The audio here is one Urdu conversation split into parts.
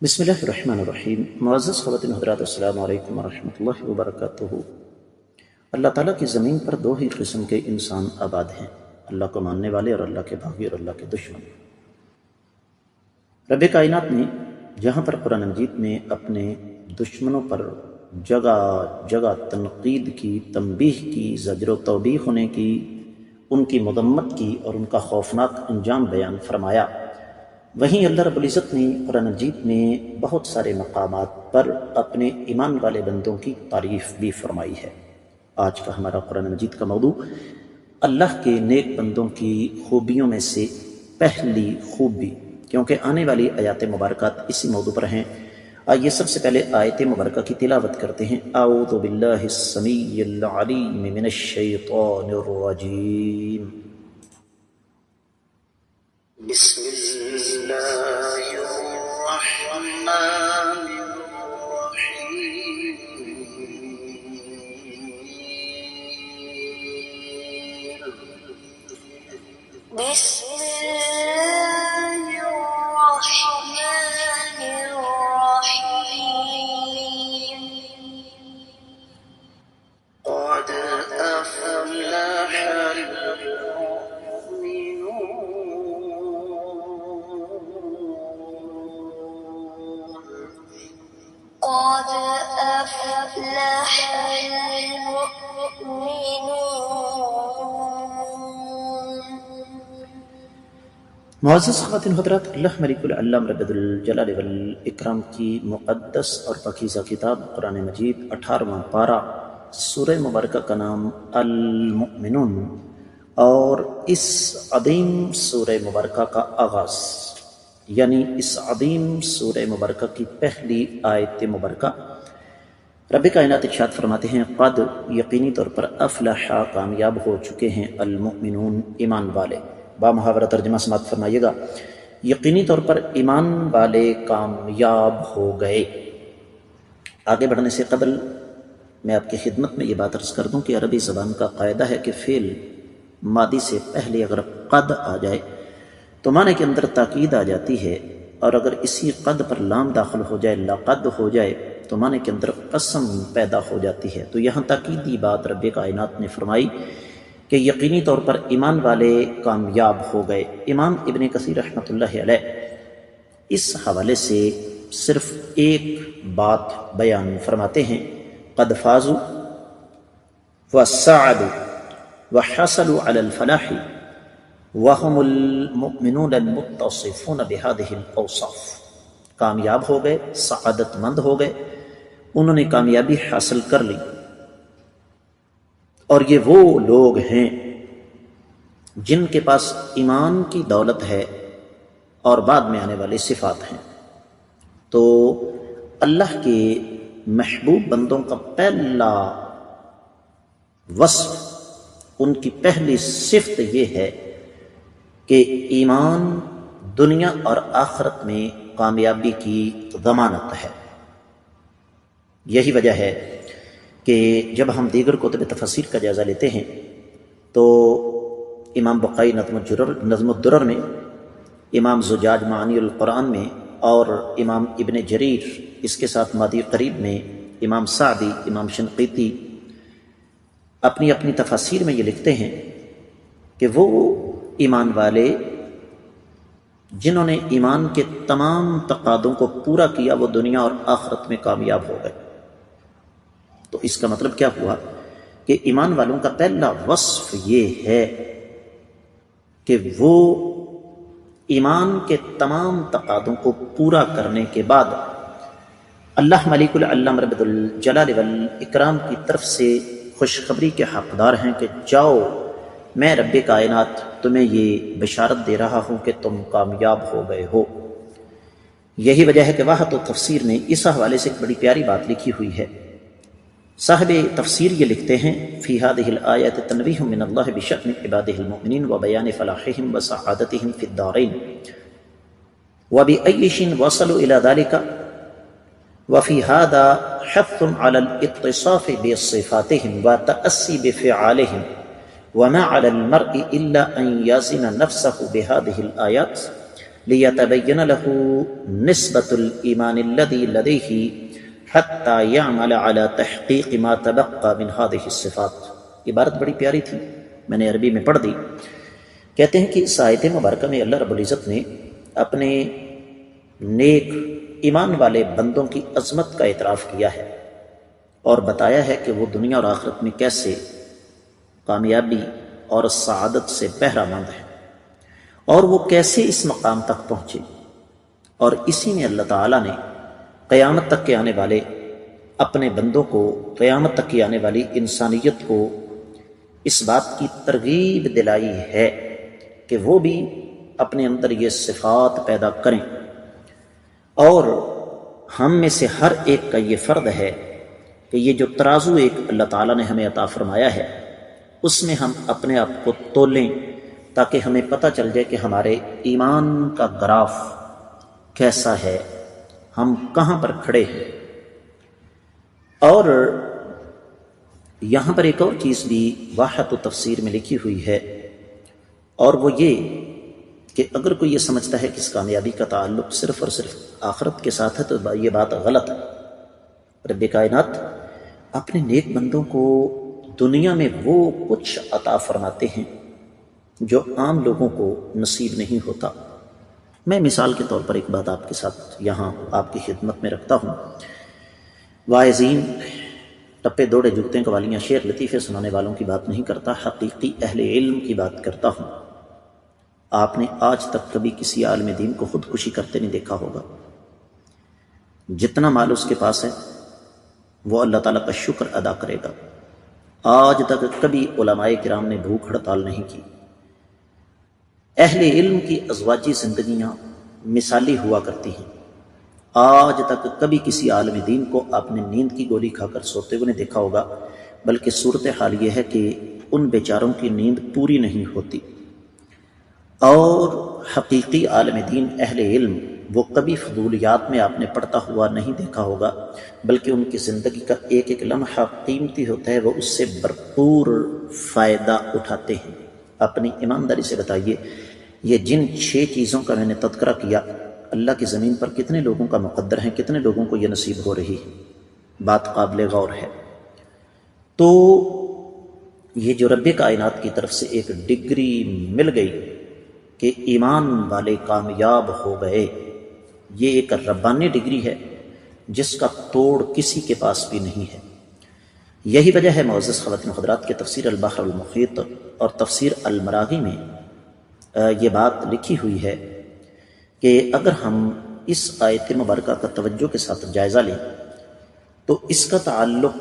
بسم اللہ الرحمن الرحیم۔ معزز خواتین حضرات، السلام علیکم ورحمۃ اللہ وبرکاتہ۔ اللہ تعالیٰ کی زمین پر دو ہی قسم کے انسان آباد ہیں، اللہ کو ماننے والے اور اللہ کے باغی اور اللہ کے دشمن۔ رب کائنات نے جہاں پر قرآن مجید میں اپنے دشمنوں پر جگہ جگہ تنقید کی، تنبیہ کی، زجر و توبیخ ہونے کی، ان کی مذمت کی اور ان کا خوفناک انجام بیان فرمایا، وہیں اللہ رب العزت نے قرآن مجید میں بہت سارے مقامات پر اپنے ایمان والے بندوں کی تعریف بھی فرمائی ہے۔ آج کا ہمارا قرآن مجید کا موضوع اللہ کے نیک بندوں کی خوبیوں میں سے پہلی خوبی، کیونکہ آنے والی آیات مبارکات اسی موضوع پر ہیں۔ آئیے سب سے پہلے آیت مبارکہ کی تلاوت کرتے ہیں۔ اعوذ باللہ السمیع العلیم من الشیطان الرجیم۔ بسم الله الرحمن الرحيم بسم الله الرحمن الرحيم قد أفلح قد أفلح المؤمنون۔ معزز خواتین حضرات، اللہ ملک العلام رب الجلال والاکرام کی مقدس اور پاکیزہ کتاب قرآن مجید 18واں پارہ، سورہ مبارکہ کا نام المؤمنون، اور اس عظیم سورہ مبارکہ کا آغاز، یعنی اس عظیم سورہ مبارکہ کی پہلی آیت مبارکہ، رب کائنات ارشاد فرماتے ہیں قد، یقینی طور پر، افلح، کامیاب ہو چکے ہیں، المؤمنون، ایمان والے۔ با محاورہ ترجمہ سماعت فرمائیے گا، یقینی طور پر ایمان والے کامیاب ہو گئے۔ آگے بڑھنے سے قبل میں آپ کی خدمت میں یہ بات عرض کر دوں کہ عربی زبان کا قاعدہ ہے کہ فعل ماضی سے پہلے اگر قد آ جائے تو معنی کے اندر تاکید آ جاتی ہے، اور اگر اسی قد پر لام داخل ہو جائے، لقد ہو جائے، تو معنی کے اندر قسم پیدا ہو جاتی ہے۔ تو یہاں تاکیدی بات رب کائنات نے فرمائی کہ یقینی طور پر ایمان والے کامیاب ہو گئے۔ امام ابن کثیر رحمۃ اللہ علیہ اس حوالے سے صرف ایک بات بیان فرماتے ہیں، قد فازوا وسعدوا وحصلوا على الفلاح وهم المؤمنون المتصفون بهذه الاوصاف۔ کامیاب ہو گئے، سعادت مند ہو گئے، انہوں نے کامیابی حاصل کر لی، اور یہ وہ لوگ ہیں جن کے پاس ایمان کی دولت ہے اور بعد میں آنے والی صفات ہیں۔ تو اللہ کے محبوب بندوں کا پہلا وصف، ان کی پہلی صفت یہ ہے کہ ایمان دنیا اور آخرت میں کامیابی کی ضمانت ہے۔ یہی وجہ ہے کہ جب ہم دیگر کتب تفسیر کا جائزہ لیتے ہیں تو امام بقائی نظم الدرر میں، امام زجاج معانی القرآن میں، اور امام ابن جریر اس کے ساتھ مادی قریب میں، امام سعدی، امام شنقیطی اپنی اپنی تفاسیر میں یہ لکھتے ہیں کہ وہ ایمان والے جنہوں نے ایمان کے تمام تقاضوں کو پورا کیا، وہ دنیا اور آخرت میں کامیاب ہو گئے۔ تو اس کا مطلب کیا ہوا کہ ایمان والوں کا پہلا وصف یہ ہے کہ وہ ایمان کے تمام تقاضوں کو پورا کرنے کے بعد اللہ ملک العلام رب الجلال والاکرام کی طرف سے خوشخبری کے حقدار ہیں کہ جاؤ، میں رب کائنات تمہیں یہ بشارت دے رہا ہوں کہ تم کامیاب ہو گئے ہو۔ یہی وجہ ہے کہ واحد و تفسیر نے اس حوالے سے ایک بڑی پیاری بات لکھی ہوئی ہے۔ صاحب تفسیر یہ لکھتے ہیں، فی هذه الآیات تنبیہ من اللہ بشأن عبادہ المؤمنین وبیان فلاحہم وسعادتہم فی الدارین وبأی شیء وصلوا الی ذلک وفی هذا حث علی الاتصاف بصفاتہم وتأسی بفعالہم وما على المرء إلا أن يزن نفسه بهذه الآيات لیتبین لہ نسبۃ الایمان الذی لدیہ حتی یعمل علی تحقیق ما تبقى من هذه الصفات۔ عبارت بڑی پیاری تھی، میں نے عربی میں پڑھ دی۔ کہتے ہیں کہ اس آیت مبارکہ میں اللہ رب العزت نے اپنے نیک ایمان والے بندوں کی عظمت کا اعتراف کیا ہے اور بتایا ہے کہ وہ دنیا اور آخرت میں کیسے کامیابی اور سعادت سے بہرہ مند ہیں اور وہ کیسے اس مقام تک پہنچے، اور اسی میں اللہ تعالیٰ نے قیامت تک کے آنے والے اپنے بندوں کو، قیامت تک کی آنے والی انسانیت کو اس بات کی ترغیب دلائی ہے کہ وہ بھی اپنے اندر یہ صفات پیدا کریں، اور ہم میں سے ہر ایک کا یہ فرض ہے کہ یہ جو ترازو ایک اللہ تعالیٰ نے ہمیں عطا فرمایا ہے اس میں ہم اپنے آپ کو تولیں، تاکہ ہمیں پتہ چل جائے کہ ہمارے ایمان کا گراف کیسا ہے، ہم کہاں پر کھڑے ہیں۔ اور یہاں پر ایک اور چیز بھی واحد و تفسیر میں لکھی ہوئی ہے، اور وہ یہ کہ اگر کوئی یہ سمجھتا ہے کہ اس کامیابی کا تعلق صرف اور صرف آخرت کے ساتھ ہے تو یہ بات غلط ہے۔ رب کائنات اپنے نیک بندوں کو دنیا میں وہ کچھ عطا فرماتے ہیں جو عام لوگوں کو نصیب نہیں ہوتا۔ میں مثال کے طور پر ایک بات آپ کے ساتھ یہاں آپ کی خدمت میں رکھتا ہوں۔ واعظین، ٹپے دوڑے جوتے قوالیاں، شعر لطیفے سنانے والوں کی بات نہیں کرتا، حقیقی اہل علم کی بات کرتا ہوں۔ آپ نے آج تک کبھی کسی عالم دین کو خودکشی کرتے نہیں دیکھا ہوگا۔ جتنا مال اس کے پاس ہے وہ اللہ تعالیٰ کا شکر ادا کرے گا۔ آج تک کبھی علماء کرام نے بھوک ہڑتال نہیں کی۔ اہل علم کی ازواجی زندگیاں مثالی ہوا کرتی ہیں۔ آج تک کبھی کسی عالم دین کو آپ نے نیند کی گولی کھا کر سوتے ہوئے نہیں دیکھا ہوگا، بلکہ صورتحال یہ ہے کہ ان بیچاروں کی نیند پوری نہیں ہوتی۔ اور حقیقی عالم دین اہل علم وہ کبھی فضولیات میں آپ نے پڑھتا ہوا نہیں دیکھا ہوگا، بلکہ ان کی زندگی کا ایک ایک لمحہ قیمتی ہوتا ہے، وہ اس سے بھرپور فائدہ اٹھاتے ہیں۔ اپنی ایمانداری سے بتائیے، یہ جن 6 چیزوں کا میں نے تذکرہ کیا، اللہ کی زمین پر کتنے لوگوں کا مقدر ہے، کتنے لوگوں کو یہ نصیب ہو رہی ہے؟ بات قابل غور ہے۔ تو یہ جو رب کائنات کی طرف سے ایک ڈگری مل گئی کہ ایمان والے کامیاب ہو گئے، یہ ایک ربانی ڈگری ہے جس کا توڑ کسی کے پاس بھی نہیں ہے۔ یہی وجہ ہے معزز خواتین حضرات کے تفسیر البحر المحیط اور تفسیر المراغی میں یہ بات لکھی ہوئی ہے کہ اگر ہم اس آیت مبارکہ کا توجہ کے ساتھ جائزہ لیں تو اس کا تعلق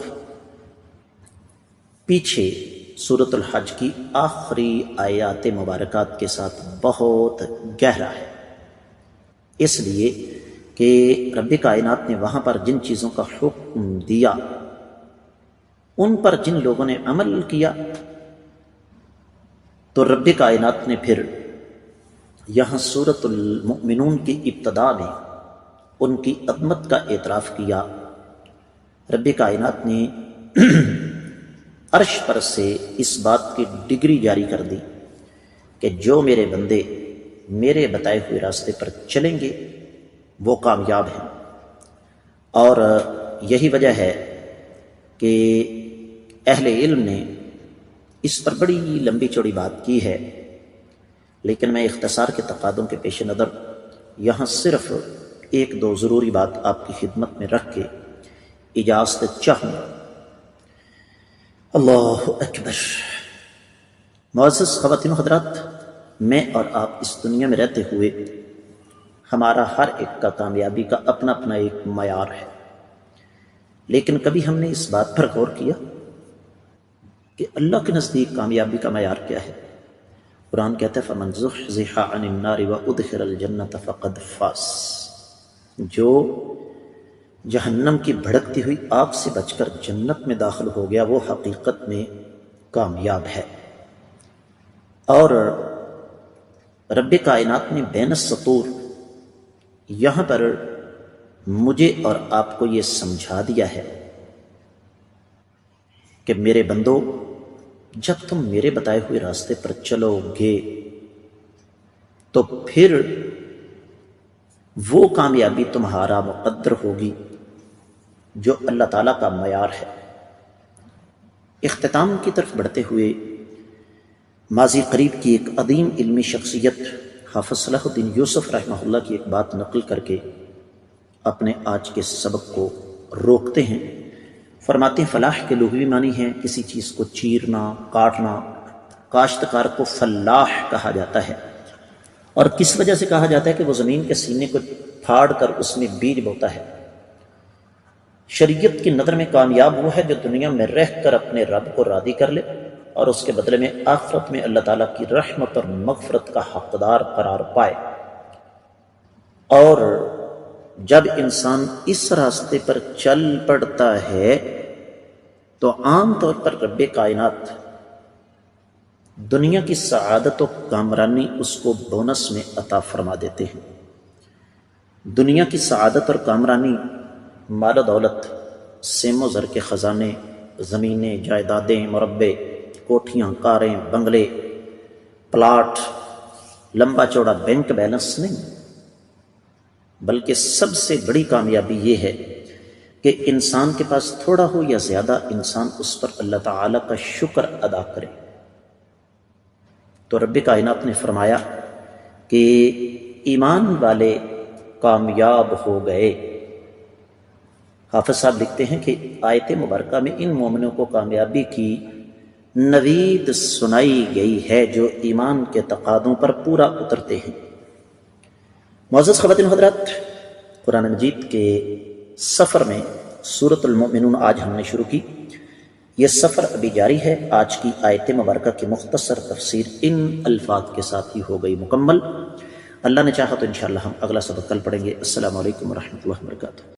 پیچھے سورۃ الحج کی آخری آیات مبارکات کے ساتھ بہت گہرا ہے، اس لیے کہ رب کائنات نے وہاں پر جن چیزوں کا حکم دیا ان پر جن لوگوں نے عمل کیا، تو رب کائنات نے پھر یہاں سورۃ المؤمنون کی ابتدا میں ان کی عظمت کا اعتراف کیا۔ رب کائنات نے عرش پر سے اس بات کی ڈگری جاری کر دی کہ جو میرے بندے میرے بتائے ہوئے راستے پر چلیں گے وہ کامیاب ہیں۔ اور یہی وجہ ہے کہ اہل علم نے اس پر بڑی لمبی چوڑی بات کی ہے، لیکن میں اختصار کے تقاضوں کے پیش نظر یہاں صرف 1-2 ضروری بات آپ کی خدمت میں رکھ کے اجازت چاہوں۔ اللہ اکبر۔ معزز خواتین و حضرات، میں اور آپ اس دنیا میں رہتے ہوئے ہمارا ہر ایک کا کامیابی کا اپنا اپنا ایک معیار ہے، لیکن کبھی ہم نے اس بات پر غور کیا کہ اللہ کے نزدیک کامیابی کا معیار کیا ہے؟ قرآن کہتا ہے فَمَنْ زُحْزِحَ عَنِ النَّارِ وَأُدْخِلَ الْجَنَّةَ فَقَدْ فَازَ، جو جہنم کی بھڑکتی ہوئی آگ سے بچ کر جنت میں داخل ہو گیا وہ حقیقت میں کامیاب ہے۔ اور رب کائنات نے بین السطور یہاں پر مجھے اور آپ کو یہ سمجھا دیا ہے کہ میرے بندو، جب تم میرے بتائے ہوئے راستے پر چلو گے تو پھر وہ کامیابی تمہارا مقدر ہوگی جو اللہ تعالیٰ کا معیار ہے۔ اختتام کی طرف بڑھتے ہوئے ماضی قریب کی ایک عظیم علمی شخصیت حافظ صلاح الدین یوسف رحمہ اللہ کی ایک بات نقل کر کے اپنے آج کے سبق کو روکتے ہیں۔ فرماتے ہیں فلاح کے لغوی معنی ہیں کسی چیز کو چیرنا، کاٹنا۔ کاشتکار کو فلاح کہا جاتا ہے، اور کس وجہ سے کہا جاتا ہے کہ وہ زمین کے سینے کو پھاڑ کر اس میں بیج بوتا ہے۔ شریعت کی نظر میں کامیاب وہ ہے جو دنیا میں رہ کر اپنے رب کو راضی کر لے اور اس کے بدلے میں آخرت میں اللہ تعالیٰ کی رحمت اور مغفرت کا حقدار قرار پائے۔ اور جب انسان اس راستے پر چل پڑتا ہے تو عام طور پر رب کائنات دنیا کی سعادت و کامرانی اس کو بونس میں عطا فرما دیتے ہیں۔ دنیا کی سعادت اور کامرانی مال و دولت، سیم و زر کے خزانے، زمینیں، جائیدادیں، مربع، کوٹھیاں، کاریں، بنگلے، پلاٹ، لمبا چوڑا بینک بیلنس نہیں، بلکہ سب سے بڑی کامیابی یہ ہے کہ انسان کے پاس تھوڑا ہو یا زیادہ، انسان اس پر اللہ تعالیٰ کا شکر ادا کرے۔ تو رب کائنات نے فرمایا کہ ایمان والے کامیاب ہو گئے۔ حافظ صاحب لکھتے ہیں کہ آیت مبارکہ میں ان مومنوں کو کامیابی کی نوید سنائی گئی ہے جو ایمان کے تقاضوں پر پورا اترتے ہیں۔ معزز خواتین و حضرات، قرآن مجید کے سفر میں سورۃ المؤمنون آج ہم نے شروع کی۔ یہ سفر ابھی جاری ہے۔ آج کی آیت مبارکہ کی مختصر تفسیر ان الفاظ کے ساتھ ہی ہو گئی مکمل۔ اللہ نے چاہا تو انشاءاللہ ہم اگلا سبق کل پڑھیں گے۔ السلام علیکم ورحمۃ اللہ وبرکاتہ۔